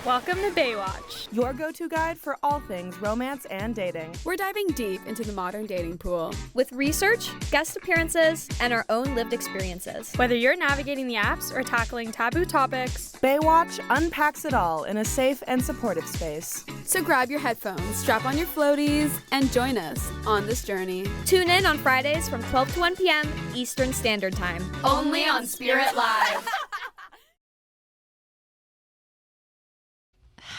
Welcome to Baywatch, your go-to guide for all things romance and dating. We're diving deep into the modern dating pool with research, guest appearances, and our own lived experiences. Whether you're navigating the apps or tackling taboo topics, Baywatch unpacks it all in a safe and supportive space. So grab your headphones, strap on your floaties, and join us on this journey. Tune in on Fridays from 12 to 1 p.m. Eastern Standard Time. Only on Spirit Live.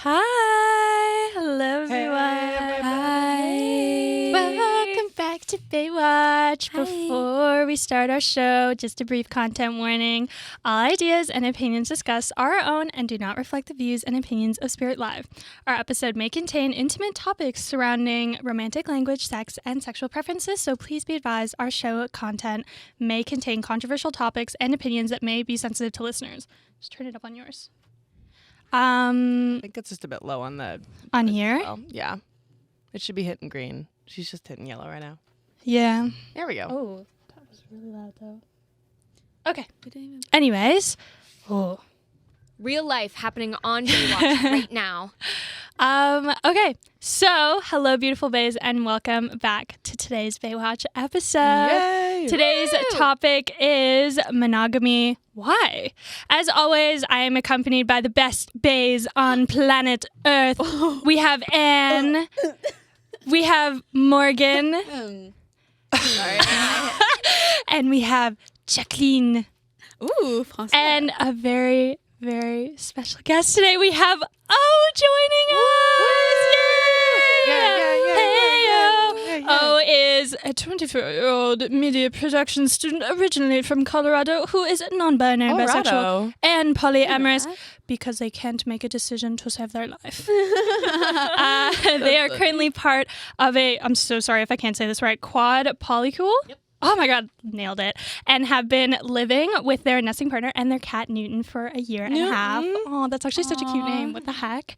Hi, hello everyone. Hi. Welcome back to Baywatch. Hi. Before we start our show, just a brief content warning. All ideas and opinions discussed are our own and do not reflect the views and opinions of Spirit Live. Our episode may contain intimate topics surrounding romantic language, sex, and sexual preferences, so please be advised our show content may contain controversial topics and opinions that may be sensitive to listeners. Just turn it up on yours. I think it's just a bit low on the... On here? Well, yeah. It should be hitting green. She's just hitting yellow right now. Yeah. There we go. Oh, that was really loud though. Okay. Anyways. Oh. Real life happening on Baywatch right now. Okay. So, hello, beautiful bays, and welcome back to today's Baywatch episode. Yay! Today's topic is monogamy. Why? As always, I am accompanied by the best bays on planet Earth. We have Anne. We have Morgan. Sorry. And we have Jacqueline. Ooh, François. And a very, very special guest today. We have joining us. O is a 24-year-old media production student originally from Colorado who is non-binary, bisexual, and polyamorous because they can't make a decision to save their life. They are currently part of I'm so sorry if I can't say this right, quad polycule. Yep. Oh my God, nailed it. And have been living with their nesting partner and their cat Newton for a year and a half. Oh, that's actually such a cute name. What the heck?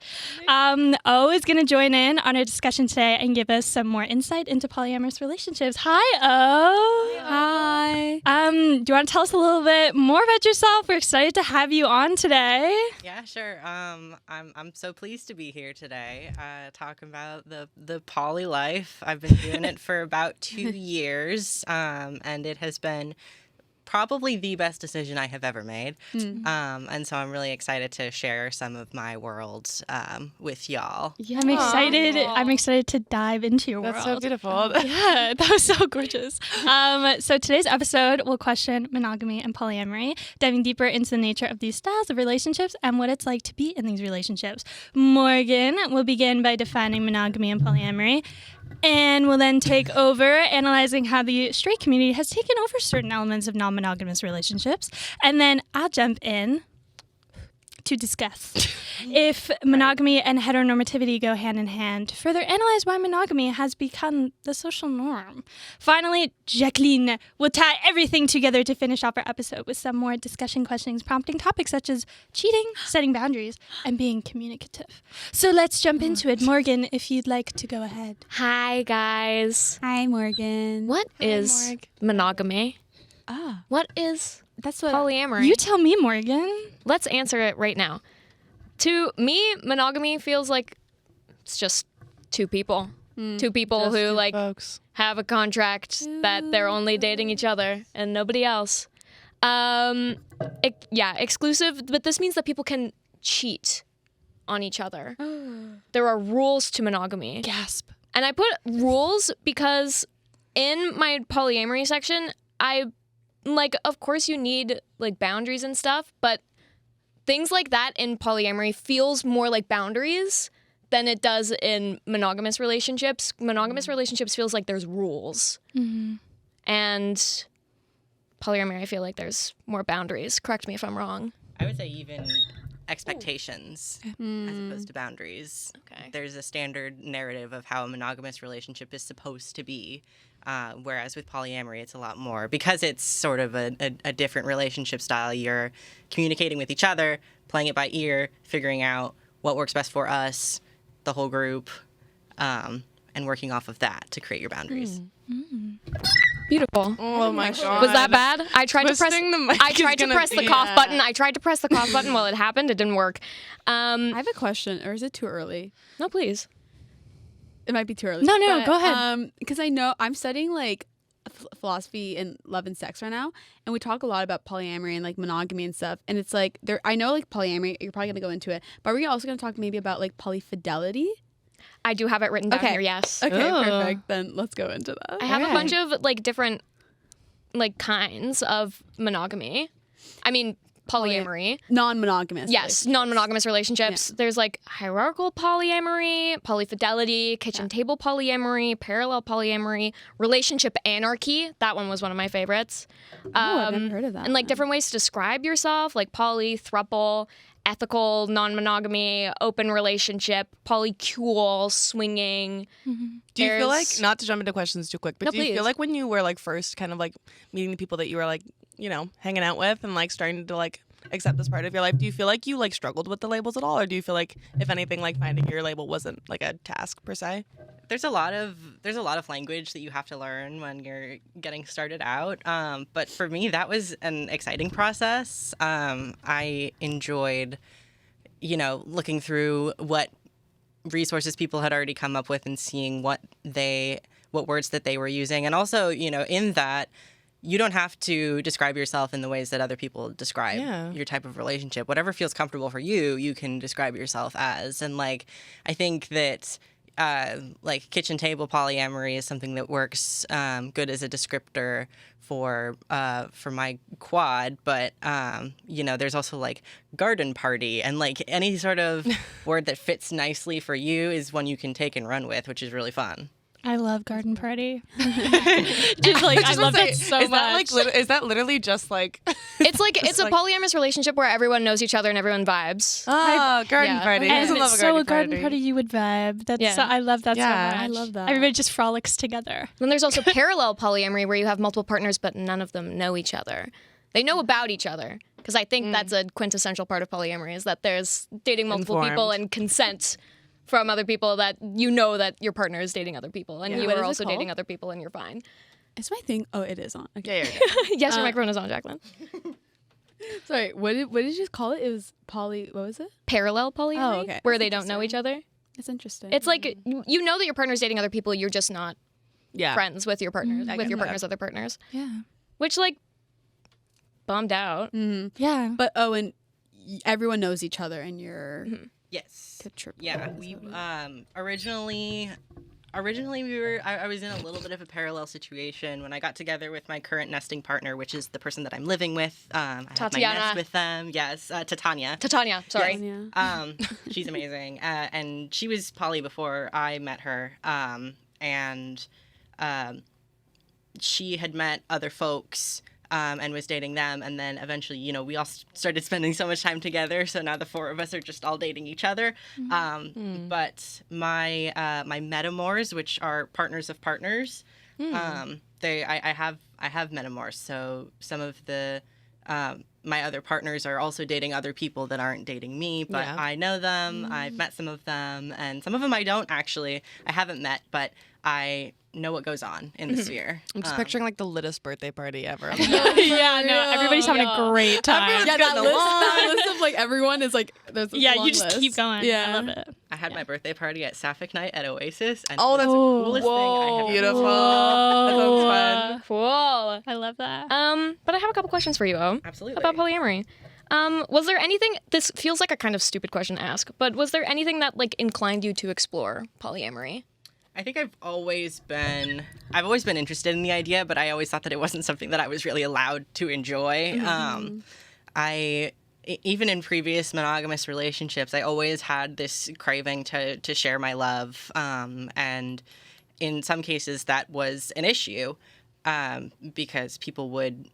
O is going to join in on our discussion today and give us some more insight into polyamorous relationships. Hi, O. Hi. Do you want to tell us a little bit more about yourself? We're excited to have you on today. Yeah, sure. I'm so pleased to be here today, talking about the poly life. I've been doing it for about 2 years. And it has been probably the best decision I have ever made. And so I'm really excited to share some of my world with y'all. Yeah, I'm excited. I'm excited to dive into your world. That's so beautiful. Yeah, that was so gorgeous. So today's episode will question monogamy and polyamory, diving deeper into the nature of these styles of relationships and what it's like to be in these relationships. Morgan will begin by defining monogamy and polyamory, and will then take over analyzing how the straight community has taken over certain elements of non-monogamous relationships. And then I'll jump in to discuss if monogamy and heteronormativity go hand in hand, to further analyze why monogamy has become the social norm. Finally, Jacqueline will tie everything together to finish off our episode with some more discussion questions, prompting topics such as cheating, setting boundaries, and being communicative. So let's jump into it. Morgan, if you'd like to go ahead. Hi, guys. Hi, Morgan. What is monogamy? What is That's what polyamory? You tell me, Morgan. Let's answer it right now. To me, monogamy feels like it's just two people. Two people who Folks. have a contract that they're only dating each other and nobody else. Exclusive, but this means that people can cheat on each other. There are rules to monogamy. Gasp. And I put rules because in my polyamory section, of course you need boundaries and stuff, but things like that in polyamory feels more like boundaries than it does in monogamous relationships. Monogamous relationships feels like there's rules. And polyamory, I feel like there's more boundaries. Correct me if I'm wrong. I would say even expectations as opposed to boundaries. Okay. There's a standard narrative of how a monogamous relationship is supposed to be. Whereas with polyamory, it's a lot more. Because it's sort of a different relationship style, you're communicating with each other, playing it by ear, figuring out what works best for us, the whole group, and working off of that to create your boundaries. Beautiful. Oh my god. Was that bad? I tried to press. Twisting the mic I is tried to gonna press the be- cough Yeah. button. I tried to press the cough button. Well, it happened. It didn't work. I have a question, or is it too early? No, please. It might be too early. No, go ahead. Because I know I'm studying like philosophy and love and sex right now, and we talk a lot about polyamory and like monogamy and stuff. And it's like I know like polyamory. You're probably gonna go into it, but we're also gonna talk maybe about like polyfidelity. I do have it written down Okay. here. Yes. Okay, Ooh. perfect. Then let's go into that. I have a Okay. bunch of like different like kinds of monogamy. I mean polyamory. Non-monogamous. Yes, non-monogamous relationships. There's like hierarchical polyamory, polyfidelity, kitchen table polyamory, parallel polyamory, relationship anarchy. That one was one of my favorites. I've never heard of that And like one. different ways to describe yourself, like poly, throuple, ethical, non-monogamy, open relationship, polycule, swinging. Do you feel like, There's- not to jump into questions too quick, but No, do you please. feel like when you were like first kind of like meeting the people that you were like, you know, hanging out with and like starting to like accept this part of your life, do you feel like you like struggled with the labels at all? Or do you feel like if anything like finding your label wasn't like a task per se? There's a lot of language that you have to learn when you're getting started out. But for me, that was an exciting process. I enjoyed, looking through what resources people had already come up with and seeing what words that they were using, and also, in that. You don't have to describe yourself in the ways that other people describe your type of relationship. Whatever feels comfortable for you, you can describe yourself as. And I think that kitchen table polyamory is something that works good as a descriptor for my quad. But there's also like garden party, and like any sort of word that fits nicely for you is one you can take and run with, which is really fun. I love garden party. Just like I love that so is much. That like is that literally just like It's a polyamorous relationship where everyone knows each other and everyone vibes. garden yeah. party? Who and doesn't love a so a garden garden party you would vibe. That's Yeah. so, I love that Yeah. so much. I love that. Everybody just frolics together. Then there's also parallel polyamory where you have multiple partners but none of them know each other. They know about each other, because I think that's a quintessential part of polyamory, is that there's dating multiple people Informed. and consent from other people, that you know that your partner is dating other people and you What are is it also called? dating other people and you're fine. Is my thing? Oh, it is on. Okay. Yeah, Yes, your microphone is on, Jacqueline. Sorry. What did you just call it? It was poly. What was it? Parallel polyamory, Oh, okay. where That's they don't know each other. It's interesting. It's like you know that your partner's dating other people, you're just not yeah. friends with your partners, with get your that. partner's other partners, Yeah. which like bummed out. Yeah. But and everyone knows each other, and you're Yes. triple. Yeah, we originally we were I was in a little bit of a parallel situation when I got together with my current nesting partner, which is the person that I'm living with. I have my Tatiana. nest with them. Yes, Titania. Titania, sorry. Yeah. She's amazing, and she was poly before I met her, and she had met other folks. And was dating them, and then eventually, we all started spending so much time together. So now the four of us are just all dating each other. But my my metamors, which are partners of partners, I have metamors. So some of the my other partners are also dating other people that aren't dating me, but Yeah. I know them. I've met some of them, and some of them I don't actually. I haven't met, but I know what goes on in the sphere. I'm just picturing like the littest birthday party ever. Yeah, no, everybody's having a great time. Yeah, that list of like everyone is like there's this Yeah, long you just list. keep going. Yeah, I love it. I had my birthday party at Sapphic Night at Oasis, and Oh, it was that's the coolest thing I have beautiful. Whoa. That sounds fun. Cool. I love that. But I have a couple questions for you, O. Absolutely. About polyamory. Was there anything, this feels like a kind of stupid question to ask, but was there anything that like inclined you to explore polyamory? I think I've always been interested in the idea, but I always thought that it wasn't something that I was really allowed to enjoy. Even in previous monogamous relationships, I always had this craving to share my love, and in some cases that was an issue, because people would.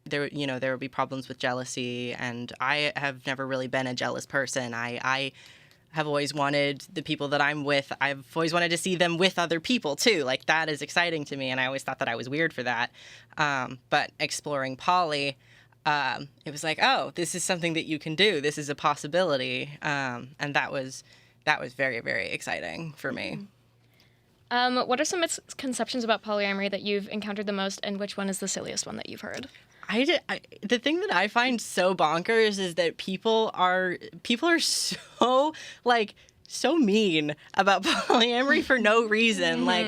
There would be problems with jealousy, and I have never really been a jealous person. I have always wanted the people that I'm with, I've always wanted to see them with other people too. Like, that is exciting to me, and I always thought that I was weird for that. But exploring poly, it was like, oh, this is something that you can do. This is a possibility, and that was very, very exciting for me. What are some misconceptions about polyamory that you've encountered the most, and which one is the silliest one that you've heard? The thing that I find so bonkers is that people are so like so mean about polyamory for no reason. Like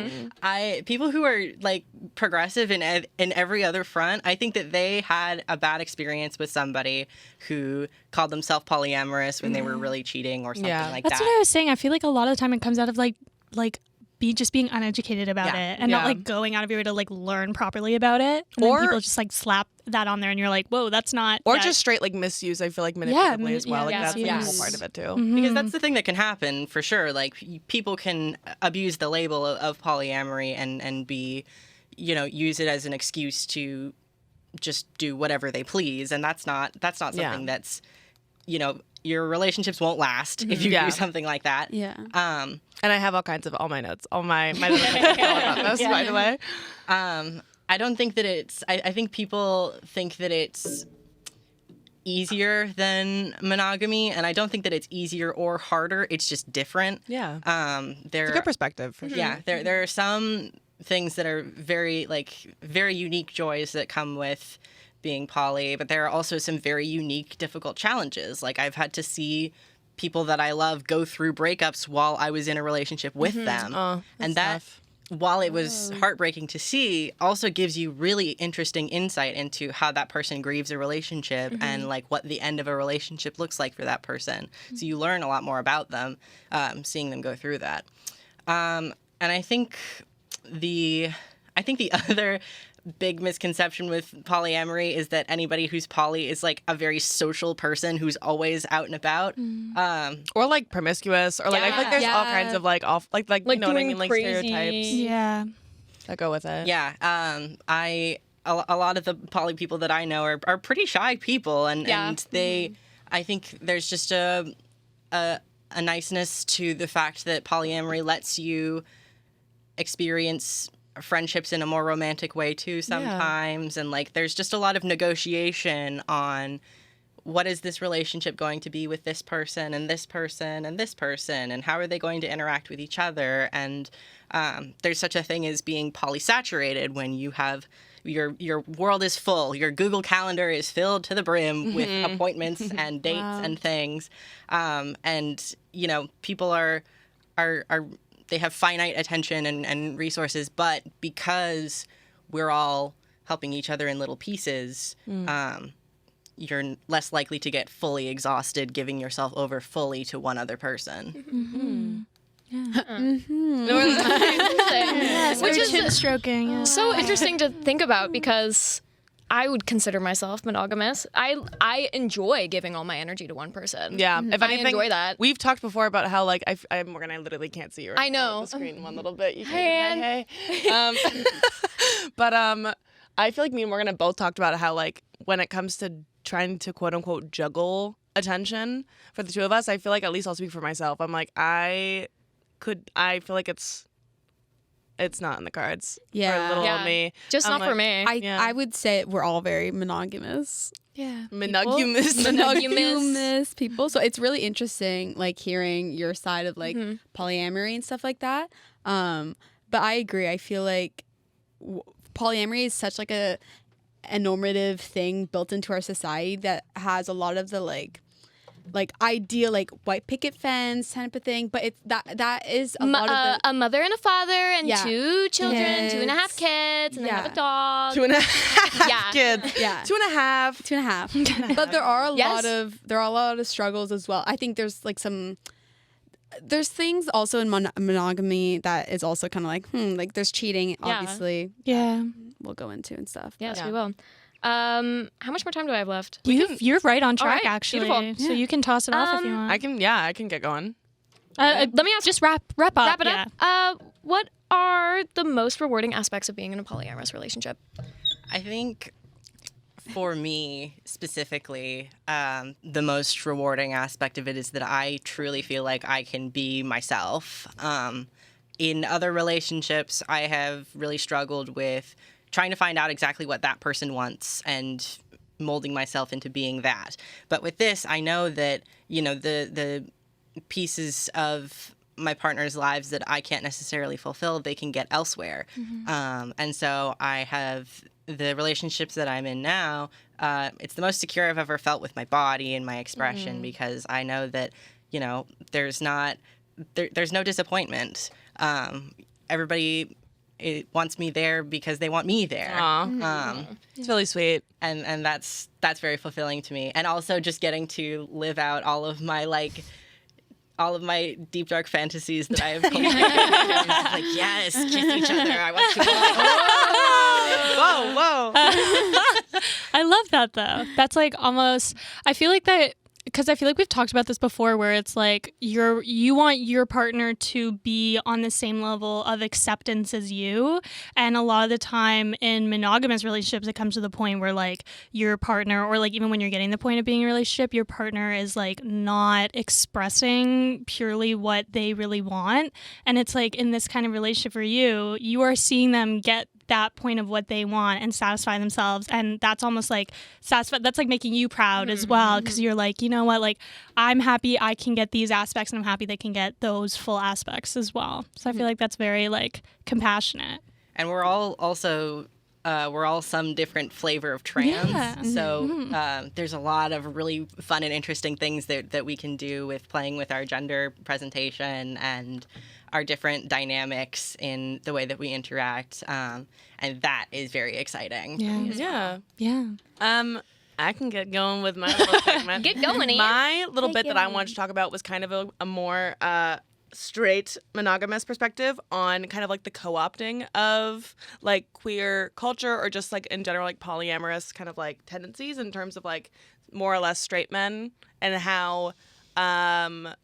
people who are like progressive in every other front, I think that they had a bad experience with somebody who called themselves polyamorous when they were really cheating or something like That's that. what I was saying. I feel like a lot of the time it comes out of like just being uneducated about it and not like going out of your way to like learn properly about it. And Or- then people just like slap that on there and you're like, whoa, that's not. Or yeah. just straight like misuse. I feel like manipulatively as well. Like yeah, that's the whole misuse. part of it too. Mm-hmm. Because that's the thing that can happen for sure. Like people can abuse the label of polyamory and be, use it as an excuse to just do whatever they please, and that's not something that's, your relationships won't last if you do something like that. Yeah. And I have all kinds of my notes, my little notes all about this, by the way. I don't think that it's. I think people think that it's easier than monogamy, and I don't think that it's easier or harder. It's just different. Yeah. There. It's a good perspective. For sure. Yeah, there are some things that are very unique joys that come with being poly, but there are also some very unique, difficult challenges. Like I've had to see people that I love go through breakups while I was in a relationship with them, and that, tough. while it was heartbreaking to see, also gives you really interesting insight into how that person grieves a relationship and like what the end of a relationship looks like for that person. So you learn a lot more about them, seeing them go through that. And I think the other big misconception with polyamory is that anybody who's poly is like a very social person who's always out and about. Or like promiscuous, or like I feel like there's all kinds of like off like you know what I doing mean, like crazy- stereotypes Yeah. that go with it. Yeah, a lot of the poly people that I know are pretty shy people, and they, I think there's just a niceness to the fact that polyamory lets you experience friendships in a more romantic way too sometimes, and like there's just a lot of negotiation on what is this relationship going to be with this person and this person and this person, and how are they going to interact with each other. And there's such a thing as being polysaturated when you have your world is full, your Google Calendar is filled to the brim with appointments and dates and things, and people are they have finite attention and resources, but because we're all helping each other in little pieces, you're less likely to get fully exhausted giving yourself over fully to one other person. Which is chin stroking. Yeah. so interesting to think about, because I would consider myself monogamous. I enjoy giving all my energy to one person. Yeah, if I anything, enjoy that. We've talked before about how like I'm Morgan. I literally can't see you. Right I now know. with the screen one little bit. You Hey, can, hey. But I feel like me and Morgan have both talked about how like when it comes to trying to quote unquote juggle attention for the two of us, I feel like, at least I'll speak for myself, I'm like I feel like it's not in the cards Yeah. for little Yeah. old me. Just I'm not for like, me. I would say we're all very monogamous. Yeah. Monogamous. Monogamous people. So it's really interesting, like hearing your side of like polyamory and stuff like that. But I agree. I feel like polyamory is such like a normative thing built into our society that has a lot of the like ideal like white picket fence type of thing, but it's that is a lot of the a mother and a father and Yeah. 2 children, Kids. 2.5 kids, and they have a Yeah. dog. 2.5 Yeah. kids. Yeah. 2.5. 2.5. But there are a Yes. lot of struggles as well. I think there's like there's things also in monogamy that is also kind of like there's cheating, obviously. Yeah. We'll go into and stuff. Yes, Yeah. we will. How much more time do I have left? You're right on track, right, actually. beautiful. So you can toss it off if you want. I can get going. Let me ask. Just wrap up. Wrap it yeah. up. What are the most rewarding aspects of being in a polyamorous relationship? I think for me specifically, the most rewarding aspect of it is that I truly feel like I can be myself. In other relationships, I have really struggled with trying to find out exactly what that person wants and molding myself into being that. But with this, I know that, the pieces of my partner's lives that I can't necessarily fulfill, they can get elsewhere. And so I have the relationships that I'm in now. It's the most secure I've ever felt with my body and my expression because I know that, you know, there's no disappointment. Everybody wants me there because they want me there. It's really sweet. And that's very fulfilling to me. And also just getting to live out all of my deep dark fantasies that I have cultivated. Like, yes, kiss each other. I want to. Whoa. I love that though. That's like almost, I feel like that, because I feel like we've talked about this before, where it's like you want your partner to be on the same level of acceptance as you, and a lot of the time in monogamous relationships it comes to the point where like your partner, or like even when you're getting the point of being in a relationship, your partner is like not expressing purely what they really want, and it's like in this kind of relationship for you, you are seeing them get that point of what they want and satisfy themselves, and that's almost like that's like making you proud as well, because you're like, you know what, like I'm happy I can get these aspects and I'm happy they can get those full aspects as well. So I feel like that's very like compassionate. And we're all also we're all some different flavor of trans. Yeah. So there's a lot of really fun and interesting things that we can do with playing with our gender presentation and our different dynamics in the way that we interact. And that is very exciting. Yeah. I can get going with my little segment. Get going, Ian. My little bit that I wanted to talk about was kind of a more straight monogamous perspective on kind of like the co-opting of like queer culture, or just like in general like polyamorous kind of like tendencies in terms of like more or less straight men, and how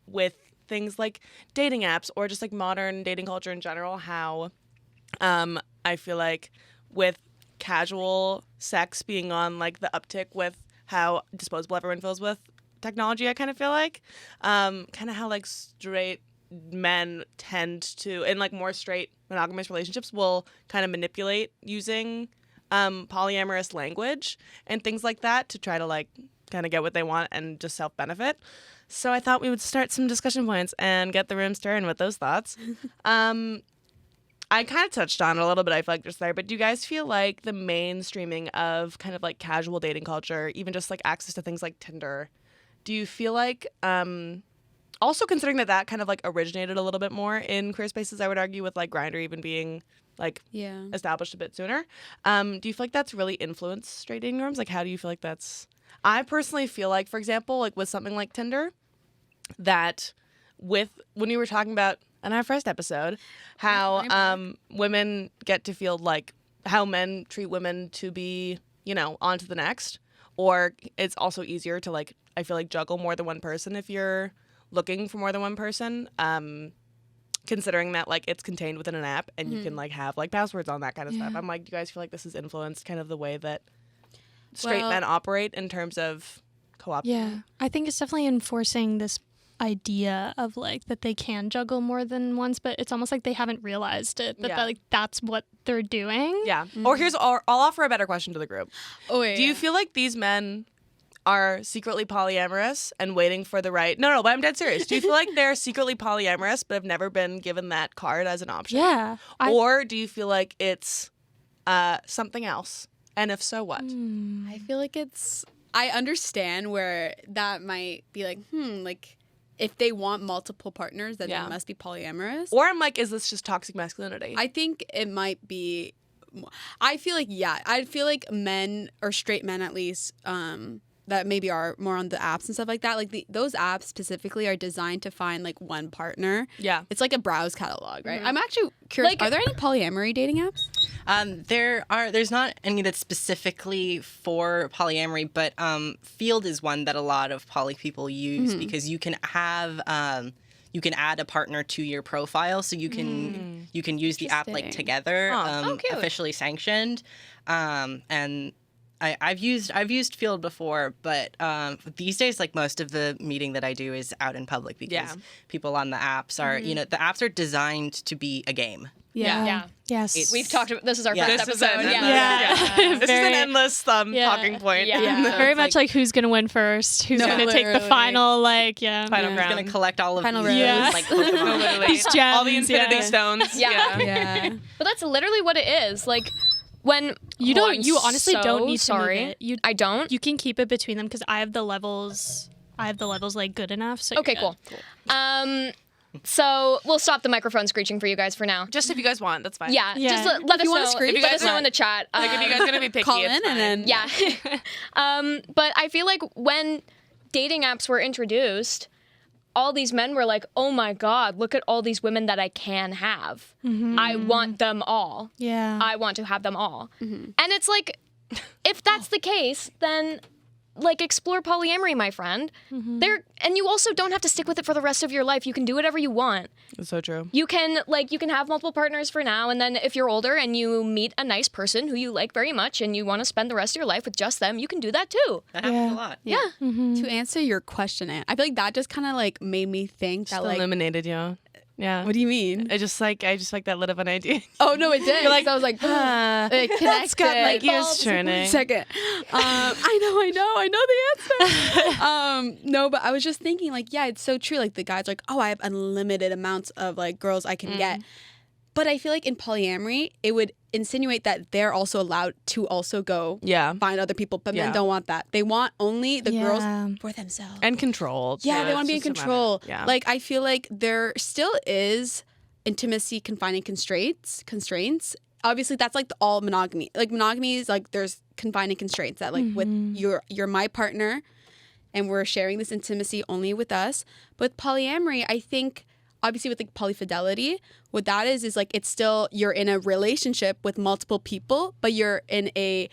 with things like dating apps or just like modern dating culture in general, how I feel like with casual sex being on like the uptick with how disposable everyone feels with technology, I kind of feel like kind of how like straight men tend to, in like more straight monogamous relationships, will kind of manipulate using polyamorous language and things like that to try to like kind of get what they want and just self-benefit. So I thought we would start some discussion points and get the room stirring with those thoughts. I kind of touched on it a little bit, I feel like, just there, but do you guys feel like the mainstreaming of kind of like casual dating culture, even just like access to things like Tinder, do you feel like, also considering that kind of like originated a little bit more in queer spaces, I would argue, with like Grindr even being like established a bit sooner, do you feel like that's really influenced straight dating norms? Like, how do you feel like that's... I personally feel like, for example, like with something like Tinder, that when we were talking about in our first episode, how women get to feel like how men treat women to be, you know, on to the next, or it's also easier to like, I feel like, juggle more than one person if you're looking for more than one person, considering that like it's contained within an app and you can like have like passwords on that kind of stuff. I'm like, do you guys feel like this has influenced kind of the way that straight men operate in terms of co-op? Yeah, I think it's definitely enforcing this idea of like that they can juggle more than once, but it's almost like they haven't realized it, that like that's what they're doing. Yeah. Or I'll offer a better question to the group. Oh, wait, do you feel like these men are secretly polyamorous and waiting for the right... No, but I'm dead serious. Do you feel like they're secretly polyamorous but have never been given that card as an option? Yeah. Or do you feel like it's something else? And if so, what? I feel like I understand where that might be like, like if they want multiple partners, then they must be polyamorous. Or I'm like, is this just toxic masculinity? I think it might be. I feel like, I feel like men, or straight men at least, that maybe are more on the apps and stuff like that. Like those apps specifically are designed to find like one partner. Yeah. It's like a browse catalog, right? I'm actually curious, like, are there any polyamory dating apps? There's not any that's specifically for polyamory, but Field is one that a lot of poly people use because you can have you can add a partner to your profile, so you can use the app like together, officially sanctioned, and I've used Field before, but these days, like most of the meeting that I do is out in public because people on the apps are, the apps are designed to be a game. Yeah. Yes. We've talked about this is our first This episode. is Yeah. This is an endless talking point. Yeah. Very much like who's gonna win first, who's gonna take the literally. final, Final Who's round. gonna collect all of Final these, round. like Pokemon. Literally. these gems. All the Infinity Stones. Yeah. Yeah. But that's literally what it is. Like when You oh, don't. I'm You honestly so don't need to sorry. move it. I don't. You can keep it between them because I have the levels. like good enough. So Okay, you're cool. So we'll stop the microphone screeching for you guys for now. Just if you guys want, that's fine. Yeah, Yeah. just let us you wanna know. screech, Let us know in the chat. Like if you guys are gonna be picky, Call it's in fine. and then Yeah. But I feel like when dating apps were introduced, all these men were like, oh my God, look at all these women that I can have. I want them all. Yeah. I want to have them all. And it's like, if that's the case, then like explore polyamory, my friend. And you also don't have to stick with it for the rest of your life. You can do whatever you want. It's so true. You can have multiple partners for now, and then if you're older and you meet a nice person who you like very much and you want to spend the rest of your life with just them, you can do that too. That happens a lot. Yeah. To answer your question, Anne, I feel like that just kind of like made me think that Just like, eliminated you. Yeah. what do you mean? I just like that lit up an idea. Oh no, it did. You're like, I was like, it That's got my connected. gears turning. Second, I know the answer. No, but I was just thinking, like, yeah, it's so true. Like the guy's like, oh, I have unlimited amounts of like girls I can get, but I feel like in polyamory, it would insinuate that they're also allowed to also go find other people, but men don't want that. They want only the girls for themselves And control. Yeah, too. they want to be in It's just a control. matter- Yeah. Like I feel like there still is intimacy confining constraints. Obviously, that's like all monogamy. Like monogamy is like there's confining constraints that like with you're my partner, and we're sharing this intimacy only with us. But with polyamory, I think obviously with like polyfidelity, what that is like it's still you're in a relationship with multiple people, but you're in a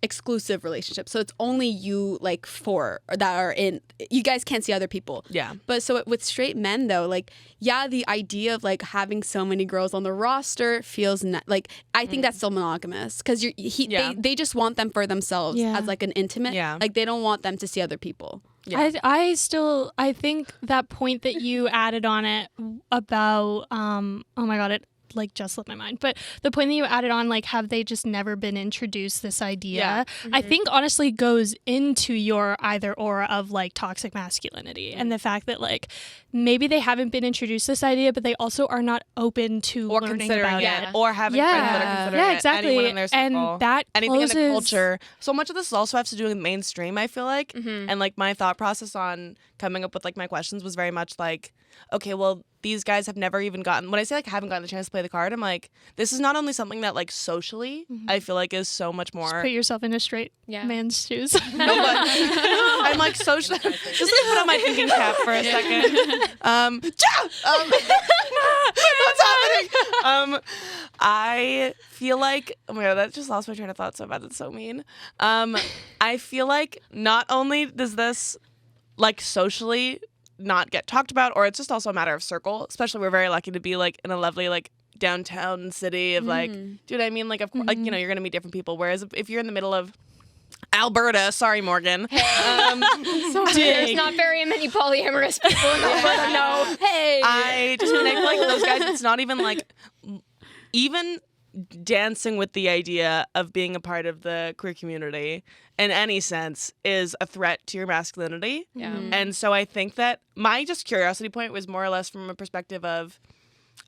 exclusive relationship. So it's only you like four that are in. You guys can't see other people. Yeah. But so with straight men though, like the idea of like having so many girls on the roster feels like I think that's still monogamous because they just want them for themselves as like an intimate. Yeah. Like they don't want them to see other people. Yeah. I think that point that you added on it about oh my God, it like just slipped my mind, but the point that you added on, like, have they just never been introduced this idea, I think honestly goes into your either or of like toxic masculinity and the fact that like maybe they haven't been introduced this idea, but they also are not open to Or learning considering about it, it. or having friends that are considering exactly. anyone in their circle. And that anything in the closes- culture. So much of this also has to do with mainstream, I feel like. And like my thought process on coming up with like my questions was very much like, okay, well, these guys have never even gotten, when I say like haven't gotten the chance to play the card, I'm like, this is not only something that like socially I feel like is so much more. Just put yourself in a straight man's shoes. No, but I'm like socially. Just like put on my thinking cap for a second. What's happening? I feel like, oh my God, that just lost my train of thought so bad. That's so mean. I feel like not only does this like socially not get talked about, or it's just also a matter of circle. Especially, we're very lucky to be like in a lovely like downtown city of like, do you know what I mean? Like, of course, like you know, you're gonna meet different people. Whereas if you're in the middle of Alberta, sorry, Morgan. There's not very many polyamorous people in Alberta. No. Hey. I just mean I feel like those guys. It's not even like even dancing with the idea of being a part of the queer community in any sense is a threat to your masculinity. Yeah. And so I think that my just curiosity point was more or less from a perspective of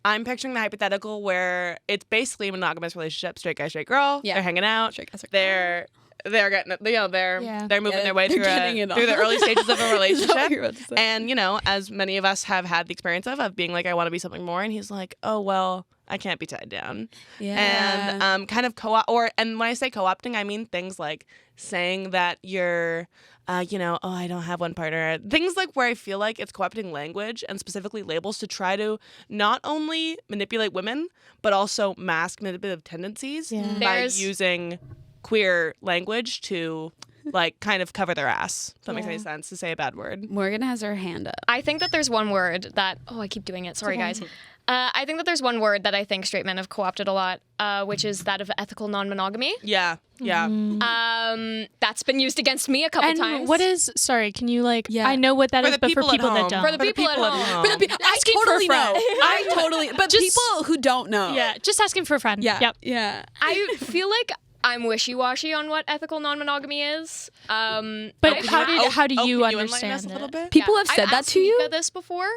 I'm picturing the hypothetical where it's basically a monogamous relationship, straight guy, straight girl. Yeah. They're hanging out. Straight guy, straight They're getting, you know, they're moving their way they're through getting it the on. early stages of a Is that what relationship. you're about to say? And, you know, as many of us have had the experience of being like, I want to be something more. And he's like, oh, well, I can't be tied down. Yeah. And kind of and when I say co-opting, I mean things like saying that you're, you know, oh, I don't have one partner. Things like where I feel like it's co-opting language and specifically labels to try to not only manipulate women, but also mask manipulative tendencies by There's- using queer language to like kind of cover their ass. If that makes any sense to say a bad word. Morgan has her hand up. I think that there's one word that I keep doing it. Sorry, guys. I think that there's one word that I think straight men have co-opted a lot, which is that of ethical non-monogamy. Yeah. That's been used against me a couple times. And what is, sorry, can you like, Yeah. I know what that For is, the but for people at people that home. don't. For the people at home. I Asking for a totally friend. know. I totally. But Just- people who don't know. Yeah, just asking for a friend. Yeah. Yep. Yeah. I feel like I'm wishy-washy on what ethical non-monogamy is. But how do you can enlighten us understand a it? little bit? People have I've said that asked to you. Mika this before,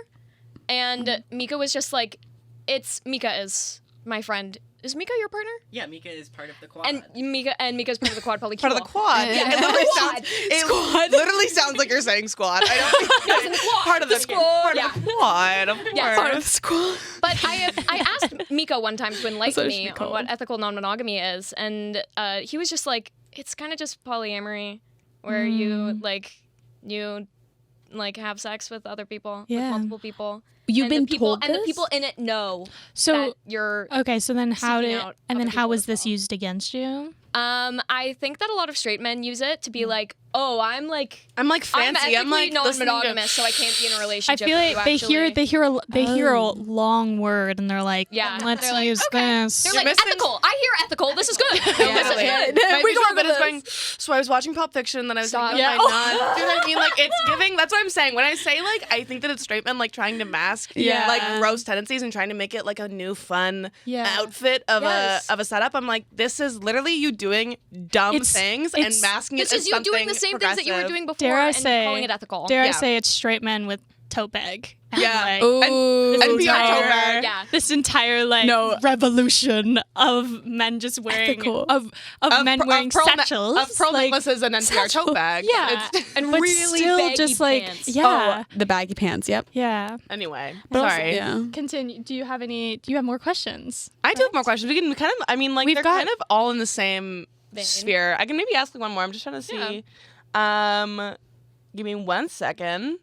and Mika was just like, Mika is my friend. Is Mika your partner? Yeah, Mika is part of the quad. And Mika's part of the quad polycule. Part of the quad. Yeah, it literally sounds like you're saying squad. I don't part of the squad. Part of the quad. Of course. Yeah, Part of the school. But I asked Mika one time to enlighten what it should me be on called. what ethical non-monogamy is, and he was just like, it's kind of just polyamory, where you have sex with other people, with Yeah. multiple people. You've And been the people, told and the this? people in it know So, that you're. okay, so then how seeking did, out and then other how people was as this well. used against you? I think that a lot of straight men use it to be like, oh, I'm like I'm like fancy. I'm like listening to- non-monogamous, so I can't be in a I relationship. feel with like you, they hear a Oh. long word and they're like, Yeah, let's they're like, use okay. this. They're like missing- ethical. I hear ethical. This is good. Literally. My We visual go bit with is going, so I was watching Pulp Fiction, then I was Stop. thinking, Yeah. oh my God. Do you know what I mean? Like, it's giving, that's what I'm saying. When I say, like, I think that it's straight men, like, trying to mask, Yeah. like, gross tendencies and trying to make it, like, a new, fun Yeah. outfit of Yes. a setup. I'm like, this is literally you doing dumb It's- things and it's- masking This it as is you doing the something same things that you were progressive. doing before Dare I and say, calling it ethical. Dare I Yeah. say it's straight men with tote bag. And, Yeah. like, Ooh. And be our entire- tote bag. Yeah. This entire like No. revolution of men just wearing Ethical. of men wearing satchels Of pearl like, necklaces and NPR tote bag. yeah, It's- And but really still baggy just like pants. yeah, Oh, the baggy pants. Yep. yeah. Anyway, But also- sorry. Yeah. Continue. Do you have more questions? I do have more questions. We can kind of, I mean, like, We've they're got- kind of all in the same Vein. sphere. I can maybe ask like one more. I'm just trying to see. Give me 1 second.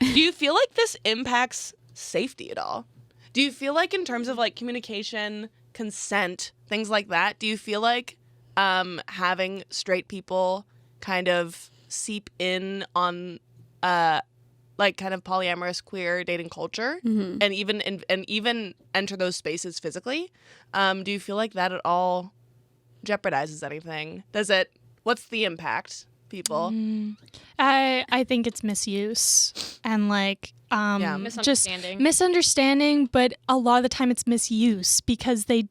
Do you feel like this impacts safety at all? Do you feel like in terms of like communication, consent, things like that, do you feel like having straight people kind of seep in on like kind of polyamorous queer dating culture and even enter those spaces physically? Do you feel like that at all jeopardizes anything? What's the impact, people? I think it's misuse and like Yeah. just Misunderstanding. misunderstanding, but a lot of the time it's misuse because they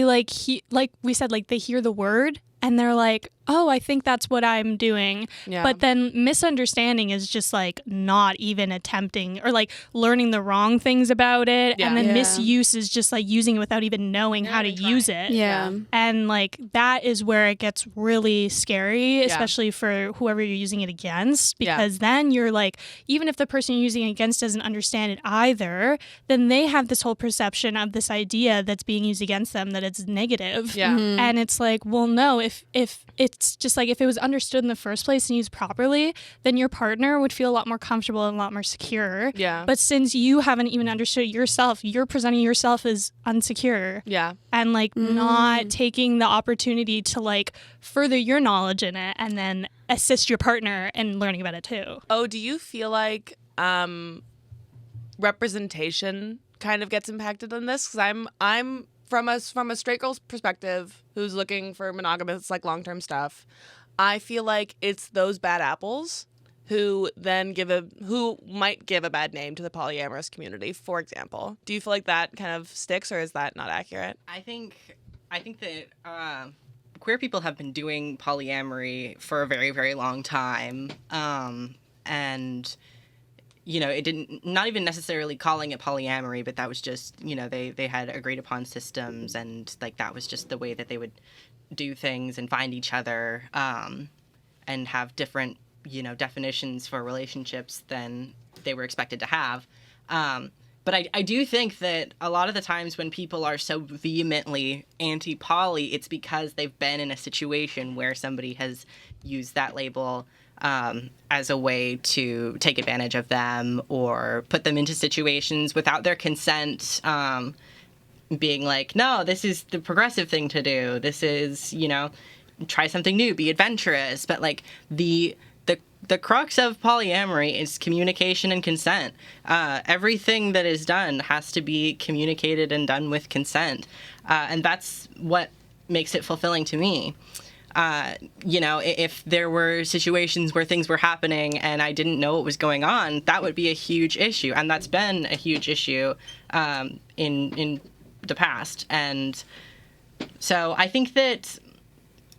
like like we said, like they hear the word and they're like, oh, I think that's what I'm doing. Yeah. But then misunderstanding is just like not even attempting or like learning the wrong things about it. Yeah. And then Yeah. misuse is just like using it without even knowing how to even use trying. it. Yeah. And like that is where it gets really scary, especially for whoever you're using it against, Yeah. because then you're like, even if the person you're using it against doesn't understand it either, then they have this whole perception of this idea that's being used against them that it's negative. Yeah. And it's like, well, no, if it's just like if it was understood in the first place and used properly, then your partner would feel a lot more comfortable and a lot more secure. Yeah. But since you haven't even understood it yourself, you're presenting yourself as unsecure Yeah. and like not taking the opportunity to like further your knowledge in it and then assist your partner in learning about it too. Oh, do you feel like representation kind of gets impacted in this? Because I'm from a straight girl's perspective who's looking for monogamous, like, long-term stuff. I feel like it's those bad apples who then who might give a bad name to the polyamorous community, for example. Do you feel like that kind of sticks, or is that not accurate? I think that queer people have been doing polyamory for a very, very long time, and you know, it didn't, not even necessarily calling it polyamory, but that was just, you know, they had agreed upon systems, and like that was just the way that they would do things and find each other, and have different, you know, definitions for relationships than they were expected to have. But I do think that a lot of the times when people are so vehemently anti-poly, it's because they've been in a situation where somebody has used that label as a way to take advantage of them or put them into situations without their consent, being like, no, this is the progressive thing to do. This is, you know, try something new, be adventurous. But like the crux of polyamory is communication and consent. Everything that is done has to be communicated and done with consent. And that's what makes it fulfilling to me. If there were situations where things were happening and I didn't know what was going on, that would be a huge issue. And that's been a huge issue in the past. And so I think that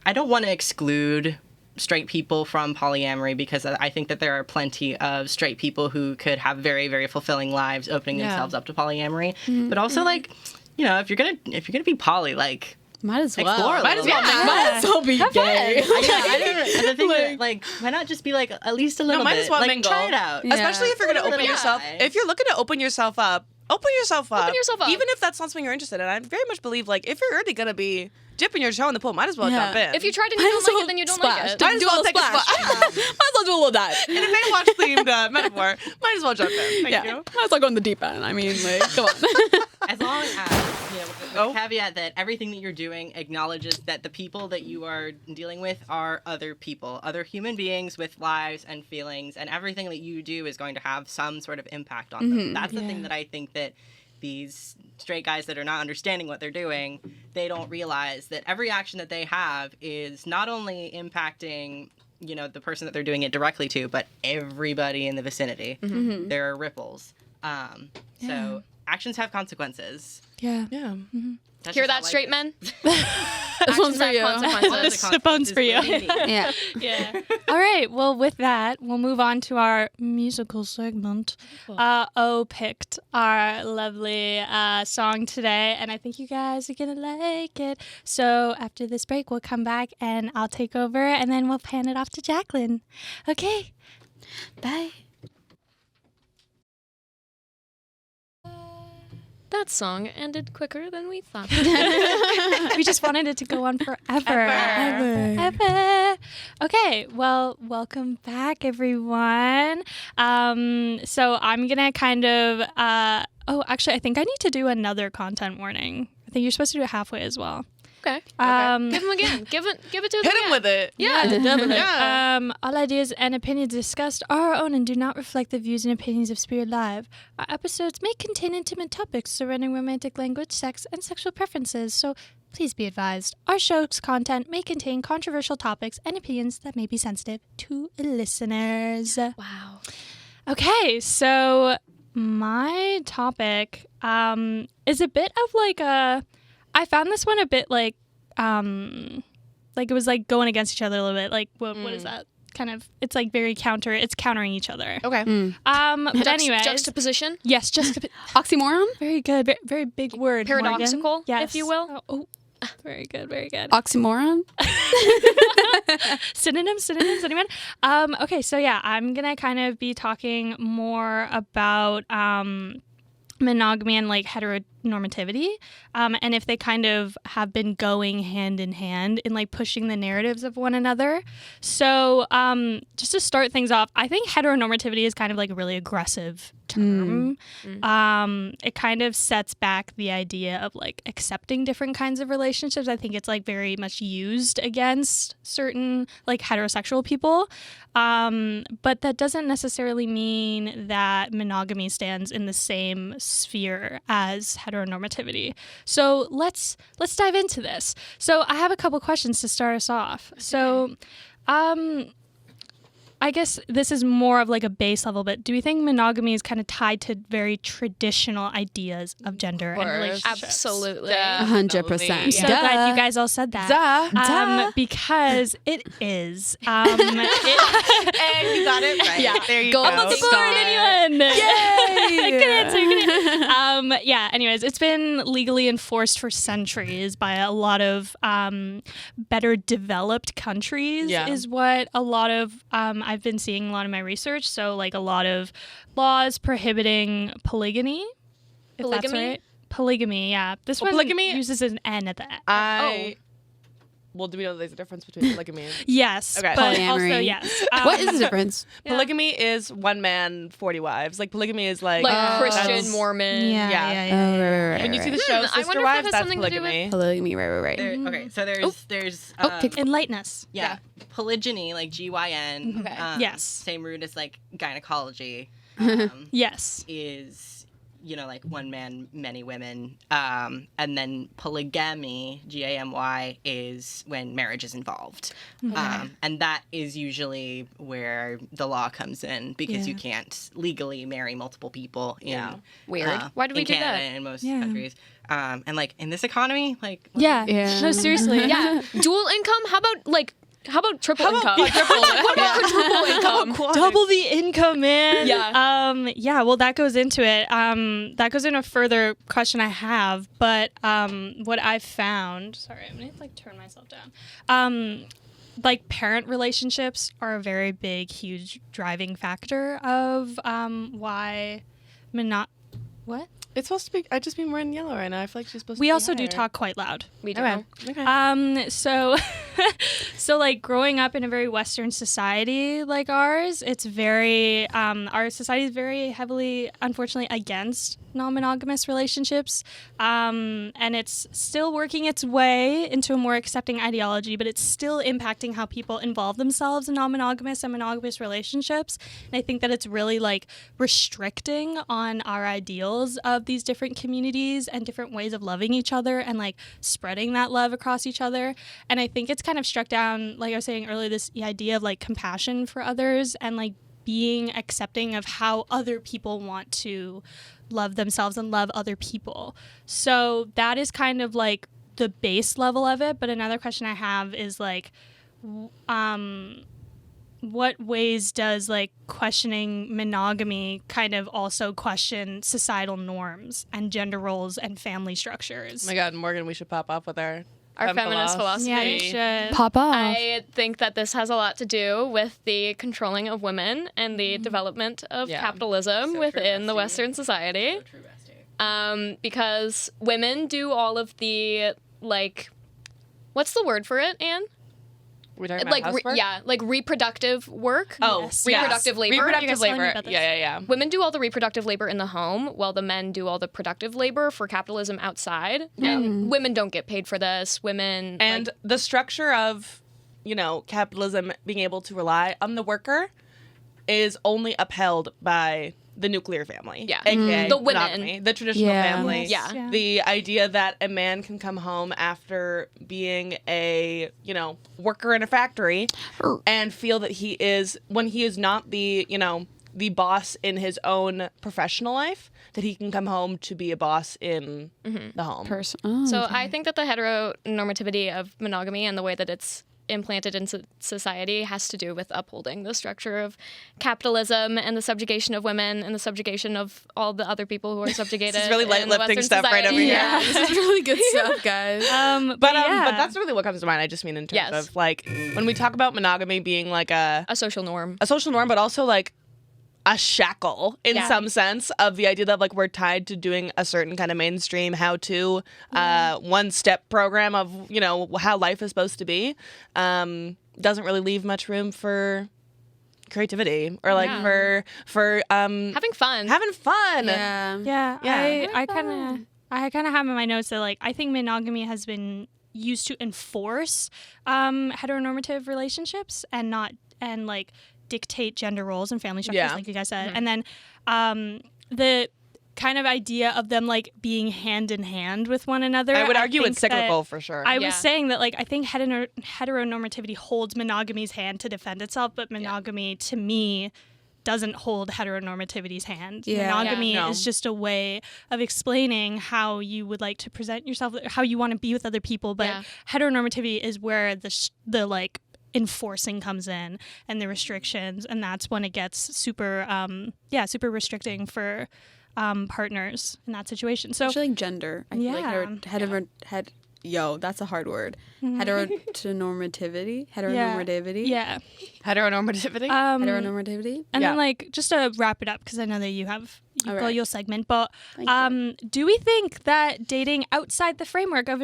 I don't want to exclude straight people from polyamory, because I think that there are plenty of straight people who could have very, very fulfilling lives opening themselves up to polyamory. But also, like, if you're gonna be poly, like, might as well. Explore a Might as little well. bit. Might as well be gay. I don't think that, like, why not just be like at least a little might bit? as well like, mingle. try it out. Yeah. Especially if you're going to open yourself. If you're looking to open yourself up. Open yourself up. Even if that's not something you're interested in. I very much believe, like, if you're already going to be dipping your toe in the pool, might as well jump in. If you tried and you don't like it, then you don't like it. Might as well take a splash. Might as well do a little dive. In a Baywatch themed metaphor, might as well jump in. Thank you. Might as well go in the deep end. I mean, like, come on. As long as, with the caveat that everything that you're doing acknowledges that the people that you are dealing with are other people, other human beings with lives and feelings, and everything that you do is going to have some sort of impact on them. That's the thing that I think that these straight guys that are not understanding what they're doing, they don't realize that every action that they have is not only impacting, the person that they're doing it directly to, but everybody in the vicinity. There are ripples. So actions have consequences. Yeah. Yeah. Hear that, straight men? This one's for you. This phone's for you. Yeah. Yeah. All right. Well, with that, we'll move on to our musical segment. O picked our lovely song today, and I think you guys are going to like it. So after this break, we'll come back, and I'll take over, and then we'll pan it off to Jacqueline. Okay. Bye. That song ended quicker than we thought. We just wanted it to go on forever. Ever. Okay, well, welcome back, everyone. So I'm going to kind of... actually, I think I need to do another content warning. I think you're supposed to do it halfway as well. Okay. Give him again. Give it to him. Hit him with it. Yeah. All ideas and opinions discussed are our own and do not reflect the views and opinions of Spirit Live. Our episodes may contain intimate topics surrounding romantic language, sex, and sexual preferences, so please be advised. Our show's content may contain controversial topics and opinions that may be sensitive to listeners. Wow. Okay, so my topic is a bit of like a... I found this one a bit like it was like going against each other a little bit. Like, what is that? Kind of, it's like very it's countering each other. Okay. But anyway. Juxtaposition? Yes, Oxymoron? very good. Very, very big word. Paradoxical, Morgan. Yes. if you will. Oh, very good, very good. Oxymoron? Synonyms, anyone? Okay, so yeah, I'm going to kind of be talking more about monogamy and like heteronormativity, and if they kind of have been going hand in hand in like pushing the narratives of one another. So just to start things off, I think heteronormativity is kind of like a really aggressive term. It kind of sets back the idea of like accepting different kinds of relationships. I think it's like very much used against certain like heterosexual people, but that doesn't necessarily mean that monogamy stands in the same sphere as heteronormativity. So let's dive into this. So I have a couple questions to start us off. Okay. So I guess this is more of like a base level, but do we think monogamy is kind of tied to very traditional ideas of gender and relationships? Absolutely. 100%. So glad you guys all said that. Because it is. And you got it right. Yeah. There you Go go. Up on the board, anyone? Yay! Good answer. Yeah, anyways, it's been legally enforced for centuries by a lot of better developed countries, is what a lot of, I've been seeing a lot of my research. So, like, a lot of laws prohibiting polygamy. If that's Polygamy? right. Polygamy, yeah. This one polygamy uses an N at the end. well, do we know that there's a difference between polygamy and Yes, Okay. but Polyamory. also yes. What is the difference? polygamy is one man, 40 wives. Like polygamy is like Christian, that's- Mormon. Yeah. Oh, right. When you see the Hmm, show I wonder Sister if that Wives, has that's something to do with- polygamy. Polygamy, right. Okay, so there's Enlighten us. yeah, polygyny, like GYN. Okay. Yes. Same root as like gynecology. Yes. Is like one man, many women. And then polygamy, GAMY, is when marriage is involved. And that is usually where the law comes in because you can't legally marry multiple people in Weird. Why do we in do Canada that? and in most countries. And like in this economy, like Yeah. Yeah. No, seriously. Yeah. Dual income? How about triple income? How about quadruple income? Double the income, man. Yeah. Yeah, well, that goes into it. That goes into a further question I have, but what I found, sorry, I'm gonna like turn myself down. Like parent relationships are a very big, huge driving factor of why what? It's supposed to be. I just been wearing yellow right now. I feel like she's supposed to We be also do higher. talk quite loud. We do. Okay. So so like growing up in a very Western society like ours, it's very our society is very heavily, unfortunately, against non-monogamous relationships, and it's still working its way into a more accepting ideology, but it's still impacting how people involve themselves in non-monogamous and monogamous relationships. And I think that it's really like restricting on our ideals of these different communities and different ways of loving each other and like spreading that love across each other. And I think it's kind of struck down, like I was saying earlier, this idea of like compassion for others and like being accepting of how other people want to love themselves and love other people. So that is kind of like the base level of it. But another question I have is like, what ways does like questioning monogamy kind of also question societal norms and gender roles and family structures? Oh my God, Morgan, we should pop up with our Feminist philosophy. Yeah, you should. Pop off. I think that this has a lot to do with the controlling of women and the development of capitalism So within true, the bestie. Western society. So true, bestie. Because women do all of the, like, what's the word for it, Anne? We're talking about housework? Like reproductive work. Oh, Yes. Reproductive labor. You Reproductive guys telling me labor. about this? Yeah. Women do all the reproductive labor in the home, while the men do all the productive labor for capitalism outside. Yeah. Women don't get paid for this. Women And the structure of, capitalism being able to rely on the worker is only upheld by the nuclear family. Yeah. AKA The women. monogamy, the traditional Yeah. family. Yeah. Yeah. The idea that a man can come home after being a, worker in a factory and feel that he is, when he is not the, the boss in his own professional life, that he can come home to be a boss in the home. So I think that the heteronormativity of monogamy and the way that it's implanted in society has to do with upholding the structure of capitalism and the subjugation of women and the subjugation of all the other people who are subjugated. This is really in light the lifting Western stuff right society. over here. Yeah, this is really good stuff, guys. But yeah. that's really what comes to mind. I just mean in terms Yes. of like when we talk about monogamy being like a A social norm. but also like a shackle in Yeah. some sense of the idea that like we're tied to doing a certain kind of mainstream how-to one-step program of how life is supposed to be doesn't really leave much room for creativity or like Yeah. for Having fun. having fun. Yeah. Yeah, Yeah. I kind of have in my notes that like I think monogamy has been used to enforce heteronormative relationships and not like dictate gender roles and family structures, Yeah. like you guys said. And then the kind of idea of them like being hand in hand with one another. I would argue think it's cyclical that- for sure. I Yeah. was saying that, like, I think heteronormativity holds monogamy's hand to defend itself, but monogamy, to me, doesn't hold heteronormativity's hand. Yeah. Monogamy Yeah. No. is just a way of explaining how you would like to present yourself, how you want to be with other people. But Yeah. heteronormativity is where the like enforcing comes in and the restrictions, and that's when it gets super restricting for partners in that situation. So Especially like gender. I feel Yeah. like that's a hard word. Heteronormativity. Yeah. Heteronormativity. Heteronormativity. And Yeah. then, like, just to wrap it up, because I know that you All go right. your segment, but Thank do we think that dating outside the framework of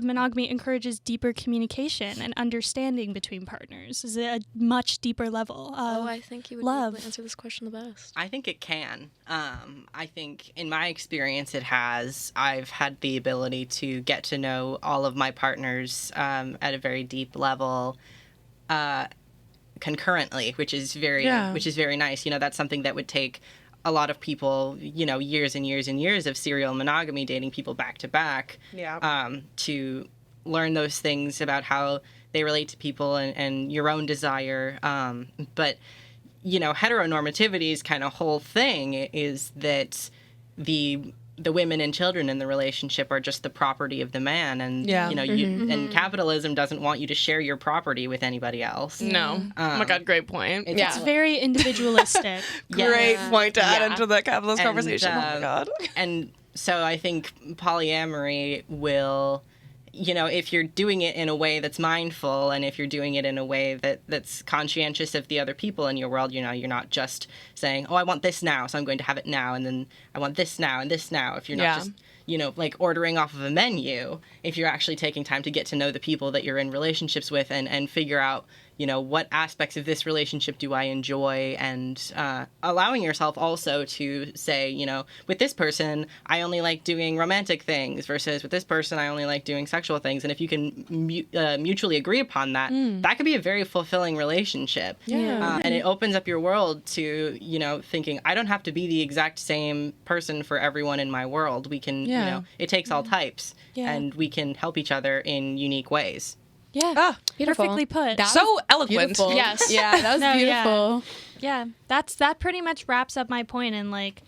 monogamy encourages deeper communication and understanding between partners? Is it a much deeper level of I think you would love? be able to answer this question the best. I think it can. I think in my experience, it has. I've had the ability to get to know all of my partners at a very deep level concurrently, which is very nice. You know, that's something that would take a lot of people, you know, years and years and years of serial monogamy, dating people back to back, to learn those things about how they relate to people and your own desire. But, you know, heteronormativity's kind of whole thing is that the women and children in the relationship are just the property of the man, and you know, and capitalism doesn't want you to share your property with anybody else. No. Oh my God, great point. It's very individualistic. Great point to add Yeah. into the capitalist And, conversation. Oh my God. And so I think polyamory will, you know, if you're doing it in a way that's mindful, and if you're doing it in a way that's conscientious of the other people in your world, you know, you're not just saying, oh, I want this now, so I'm going to have it now, and then I want this now and this now. If you're not just, you know, like ordering off of a menu, if you're actually taking time to get to know the people that you're in relationships with and figure out, you know, what aspects of this relationship do I enjoy, and allowing yourself also to say, you know, with this person, I only like doing romantic things versus with this person, I only like doing sexual things. And if you can mutually agree upon that, that could be a very fulfilling relationship. Yeah. And it opens up your world to, you know, thinking, I don't have to be the exact same person for everyone in my world. We can, you know, it takes all types, and we can help each other in unique ways. Yeah. Ah, beautiful. Perfectly put. That so was eloquent. beautiful. Yes. Yeah, that was No, yeah. beautiful. Yeah, that pretty much wraps up my point. And like,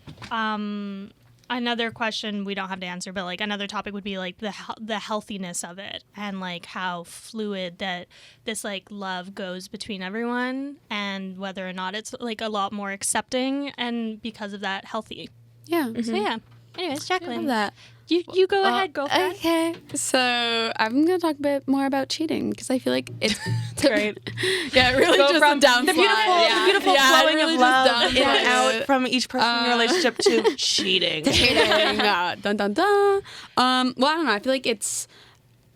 another question we don't have to answer, but like another topic would be like the healthiness of it, and like how fluid that this like love goes between everyone, and whether or not it's like a lot more accepting, and because of that, healthy. Yeah. So yeah. Anyways, I love Jacqueline, that. you go ahead, go for it. Okay, so I'm gonna talk a bit more about cheating because I feel like it's Great. Yeah, it really Go just from a downslide. the beautiful Yeah, flowing it really of just love in and out from each person in your relationship to cheating. Dun dun dun. Well, I don't know. I feel like it's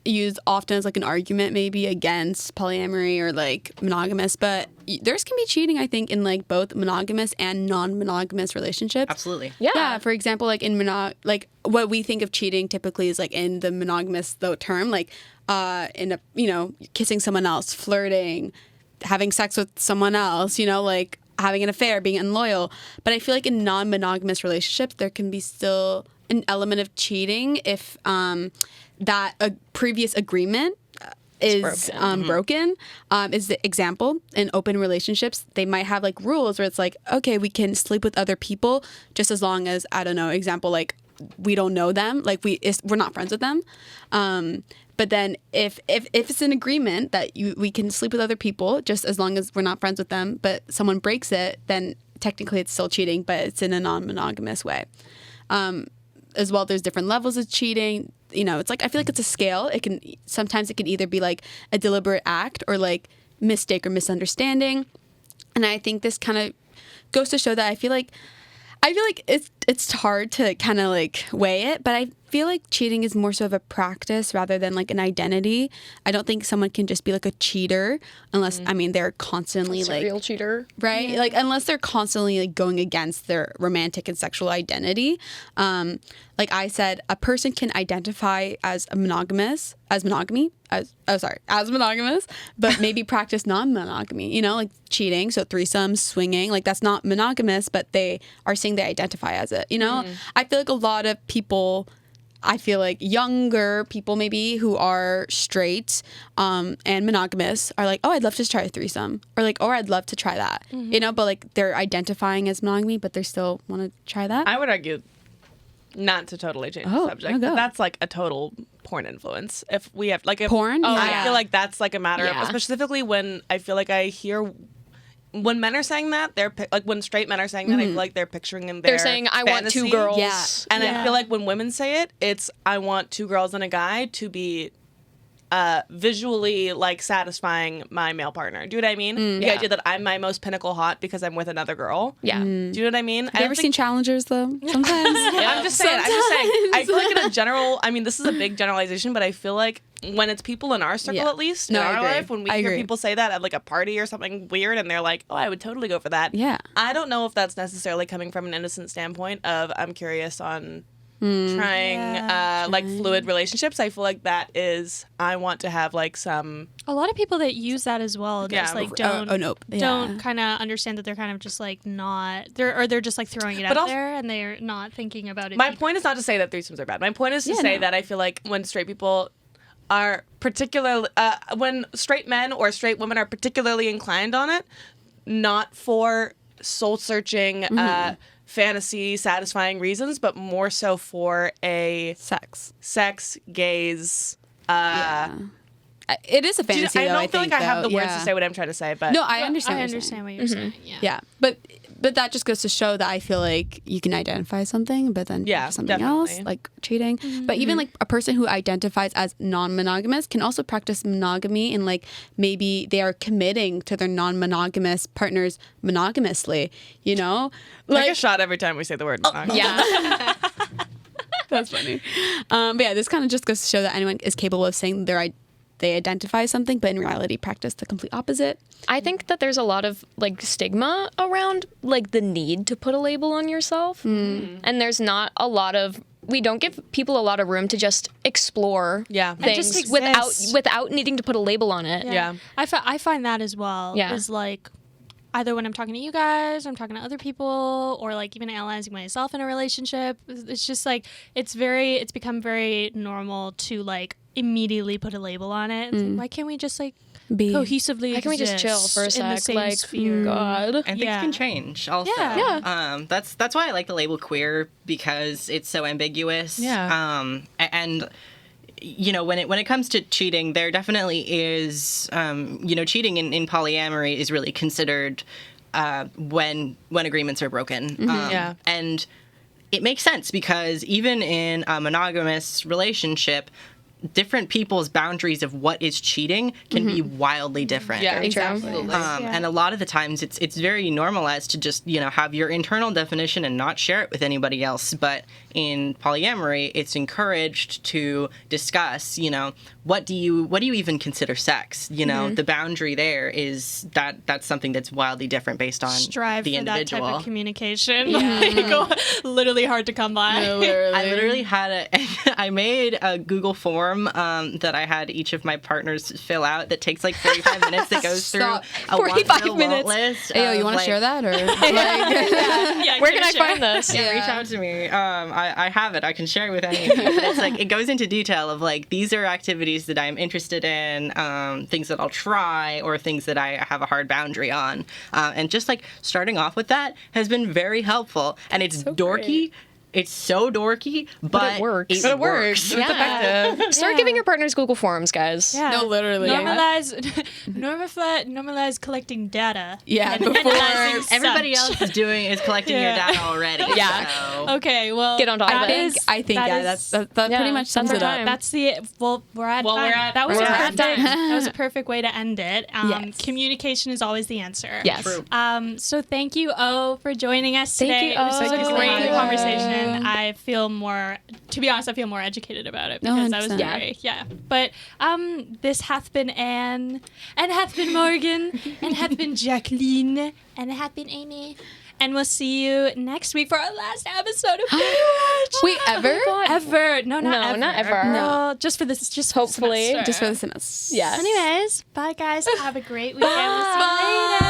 used often as like an argument maybe against polyamory or like monogamous, but there's can be cheating, I think, in like both monogamous and non-monogamous relationships. Absolutely. Yeah, for example, like in like what we think of cheating typically is like in the monogamous term, like in a, you know, kissing someone else, flirting, having sex with someone else, you know, like having an affair, being unloyal. But I feel like in non-monogamous relationships, there can be still an element of cheating if that a previous agreement is broken. Is the example in open relationships, they might have like rules where it's like, okay, we can sleep with other people just as long as, I don't know, example, like we don't know them, like we're not friends with them. But then if it's an agreement that we can sleep with other people just as long as we're not friends with them, but someone breaks it, then technically it's still cheating, but it's in a non-monogamous way. As well, there's different levels of cheating. You know, it's like, I feel like it's a scale. Sometimes it can either be like a deliberate act or like mistake or misunderstanding. And I think this kind of goes to show that I feel like it's hard to kind of like weigh it, but I feel like cheating is more so of a practice rather than like an identity. I don't think someone can just be like a cheater unless, I mean, they're constantly like Serial cheater. right? Yeah. Like unless they're constantly like going against their romantic and sexual identity. Like I said, a person can identify as monogamous, but maybe practice non-monogamy, you know, like cheating, so threesomes, swinging, like that's not monogamous, but they are saying they identify as it, you know? I feel like a lot of people, younger people maybe who are straight and monogamous are like, oh, I'd love to try a threesome, or like, oh, I'd love to try that, you know, but like they're identifying as monogamy, but they still want to try that. I would argue, not to totally change the subject, but that's like a total porn influence. If we have like porn, I feel like that's like a matter of, Yeah. specifically when I feel like I hear when men are saying that, they're like when straight men are saying that, I feel like they're picturing in their They're saying, I want two fantasy. girls. Yeah. And I feel like when women say it, it's I want two girls and a guy to be visually like satisfying my male partner. Do you know what I mean? The Yeah. idea that I'm my most pinnacle hot because I'm with another girl. Yeah. Do you know what I mean? Have you ever seen Challengers though? Sometimes. I'm just saying. I feel like in a general, I mean, this is a big generalization, but I feel like when it's people in our circle, Yeah. at least No, in I our agree. life, when we I hear agree. people say that at like a party or something weird, and they're like, "Oh, I would totally go for that." Yeah. I don't know if that's necessarily coming from an innocent standpoint of I'm curious on trying like fluid relationships. I feel like that is I want to have like some. A lot of people that use that as well just Yeah. like don't nope. don't kind of understand that they're kind of just like not they're just like throwing it But out also- there and they're not thinking about it. My deep- point is not to say that threesomes are bad. My point is to Yeah, say no. that I feel like when straight people are particularly when straight men or straight women are particularly inclined on it, not for soul searching fantasy satisfying reasons, but more so for a sex gaze It is a fantasy. I though, don't feel think, like I have though. the words Yeah. to say what I'm trying to say, but No, I understand. I what you're understand saying. what you're saying. Yeah. Yeah, but that just goes to show that I feel like you can identify something, but then Yeah, something else, definitely. like cheating. But even like a person who identifies as non-monogamous can also practice monogamy, and like maybe they are committing to their non-monogamous partners monogamously. You know, like a shot every time we say the word monogamy. Yeah. that's funny. But yeah, this kind of just goes to show that anyone is capable of saying they identify something, but in reality practice the complete opposite. I think that there's a lot of like stigma around like the need to put a label on yourself. And there's not a lot of we don't give people a lot of room to just explore things just without needing to put a label on it. Yeah. I find that as well. Yeah. Is like either when I'm talking to you guys, or I'm talking to other people, or like even analyzing myself in a relationship. It's just like it's become very normal to like immediately put a label on it. It's like, why can't we just like Be cohesively Why can't we just chill for a exist in the sec? same Like, sphere? God. And things Yeah. can change also. Yeah. That's why I like the label queer, because it's so ambiguous. Yeah. And you know, when it comes to cheating, there definitely is cheating in polyamory is really considered when agreements are broken. Yeah. And it makes sense because even in a monogamous relationship, different people's boundaries of what is cheating can be wildly different. Yeah, exactly. And a lot of the times it's very normalized to just, have your internal definition and not share it with anybody else. But in polyamory, it's encouraged to discuss, what do you even consider sex? The boundary there is that's something that's wildly different based on Strive the for individual. that type of communication. Like, literally hard to come by. I literally had I made a Google form that I had each of my partners fill out that takes like 45 minutes that goes through Stop. a 45 want minutes. list. Hey, yo, you of, want to like, share that or? Yeah, Where can I find this? Yeah, reach out to me. I have it. I can share it with anyone. But it's like it goes into detail of like these are activities that I'm interested in, things that I'll try, or things that I have a hard boundary on. And just like starting off with that has been very helpful. And it's dorky. It's so dorky, but it works. But it works. It's effective. Start giving your partners Google Forms, guys. Yeah. No, literally. Normalize collecting data. Yeah, and before analyzing Everybody such. else is collecting your data already. Yeah. So. Okay, well, Get on top of that it. is- I think that yeah, is- that Yeah, pretty much sums that's it our up. time. That's the we're at Well, time. we're at- that was we're a at perfect time. time. That was a perfect way to end it. Yes. Communication is always the answer. Yes. True. So thank you, O, for joining us Thank today. you, It was O. just Thank a you so great much. conversation. I feel to be honest, I feel more educated about it because I was 100%. very, But this hath been Anne, and hath been Morgan, and hath been Jacqueline, and hath been Aimee. And we'll see you next week for our last episode of Baywatch. Wait, ever? Ever? No, not No, ever. not ever. No, just for this. Just for the Hopefully. semester. Just for the semester. Yes. Anyways, bye guys. Have a great weekend. We'll see you later.